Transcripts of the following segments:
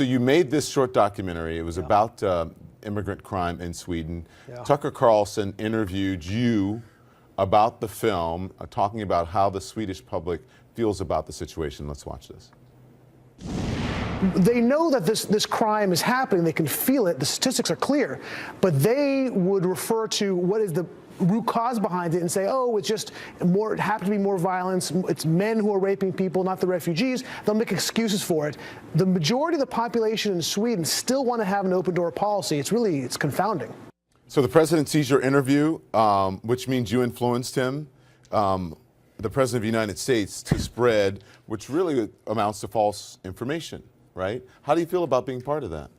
So you made this short documentary. It was about immigrant crime in Sweden. Yeah. Tucker Carlson interviewed you about the film, talking about how the Swedish public feels about the situation. Let's watch this. They know that this crime is happening. They can feel it. The statistics are clear. But they would refer to what is the root cause behind it and say, oh, it's just more, it happened to be more violence. It's men who are raping people, not the refugees. They'll make excuses for it. The majority of the population in Sweden still want to have an open door policy. It's confounding. So the president sees your interview, which means you influenced him, the president of the United States, to spread, which really amounts to false information, right? How do you feel about being part of that?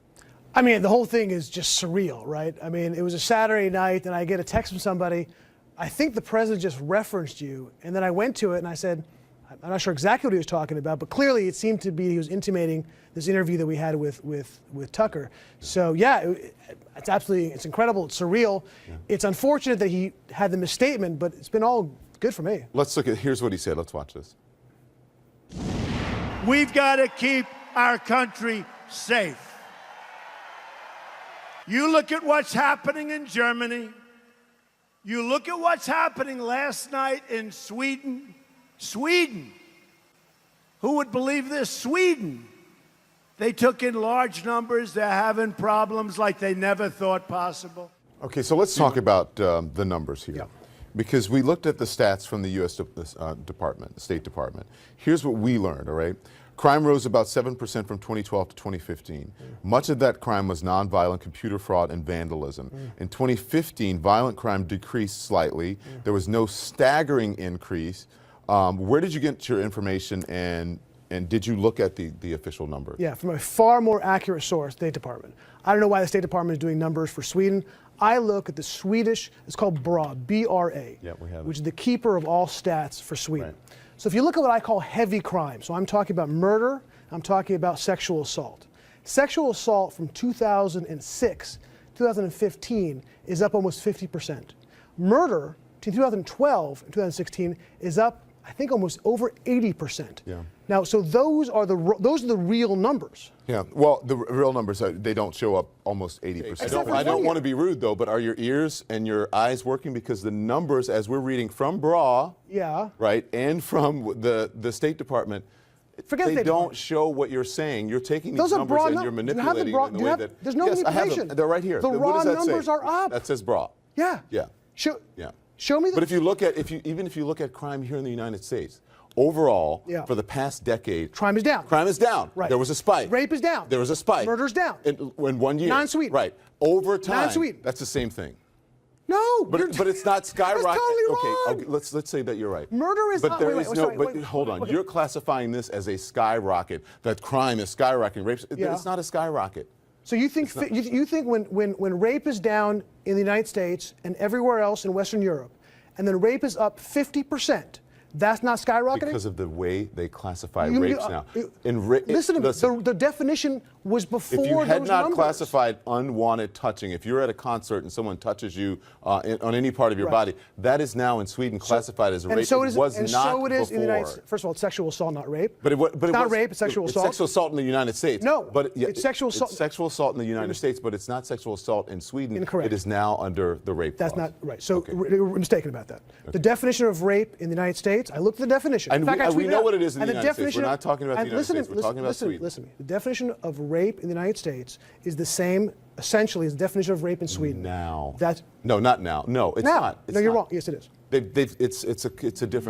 I mean, the whole thing is just surreal, right? I mean, it was a Saturday night, and I get a text from somebody. I think the president just referenced you. And then I went to it, and I said, I'm not sure exactly what he was talking about, but clearly it seemed to be he was intimating this interview that we had with Tucker. So, yeah, it's absolutely, it's incredible. It's surreal. Yeah. It's unfortunate that he had the misstatement, but it's been all good for me. Let's look at, here's what he said. Let's watch this. We've got to keep our country safe. You look at what's happening in Germany. You look at what's happening last night in Sweden. Sweden. Who would believe this? Sweden. They took in large numbers. They're having problems like they never thought possible. Okay, so let's talk about the numbers here. Yeah. Because we looked at the stats from the U.S. Department, the State Department. Here's what we learned, all right? Crime rose about 7% from 2012 to 2015. Much of that crime was nonviolent computer fraud and vandalism. In 2015, violent crime decreased slightly. There was no staggering increase. Where did you get your information, and did you look at the official numbers? Yeah, from a far more accurate source, State Department. I don't know why the State Department is doing numbers for Sweden. I look at the Swedish, it's called BRA, B-R-A, yeah, we have it, which is the keeper of all stats for Sweden. Right. So if you look at what I call heavy crime, so I'm talking about murder, I'm talking about sexual assault. Sexual assault from 2006 to 2015 is up almost 50%. Murder between 2012 and 2016 is up, I think, almost over 80%. Yeah. Now, so those are the real numbers. Yeah, well, the real numbers, they don't show up almost 80%. I don't want to be rude, though, but are your ears and your eyes working? Because the numbers, as we're reading from BRA, yeah, right, and from the State Department, they don't show what you're saying. You're taking these numbers and you're manipulating them in the way that... There's no manipulation. They're right here. The raw numbers are up. That says BRA. Yeah. Yeah. Yeah. Show me the... But if you look at, even if you look at crime here in the United States, overall, for the past decade, crime is down. Crime is down. Right. There was a spike. Rape is down. There was a spike. Murder's down. In 1 year. Non-Sweden. Right. Over time. Non-Sweden. That's the same thing. No. But it's not skyrocketing. That's totally wrong. Okay, let's say that you're right. Murder is but not... There wait, is sorry, no, but hold on. You're classifying this as a skyrocket, that crime is skyrocketing. Rape, it's not a skyrocket. So you think you think when rape is down in the United States and everywhere else in Western Europe, and then rape is up 50%, that's not skyrocketing? Because of the way they classify rapes now. Listen to me. The definition was before those numbers. If you had not classified unwanted touching, if you're at a concert and someone touches you on any part of your body, that is now in Sweden classified as a rape. And so it is in the United States. First of all, it's sexual assault, not rape. But it's not rape, it's sexual assault. It's sexual assault in the United States. No, but it's sexual assault. It's sexual assault in the United States, but it's not sexual assault in Sweden. Incorrect. It is now under the rape That's clause. not right. So we're mistaken about that. Okay. The definition of rape in the United States, I looked at the definition. And we know what it is in the United States. We're not talking about the United States. We're talking about Sweden. Listen to me. The definition of rape in the United States is the same, essentially, as the definition of rape in Sweden. Now. That's no, not now. No, it's now. not. It's no, you're not. wrong. Yes, it is. It's a different.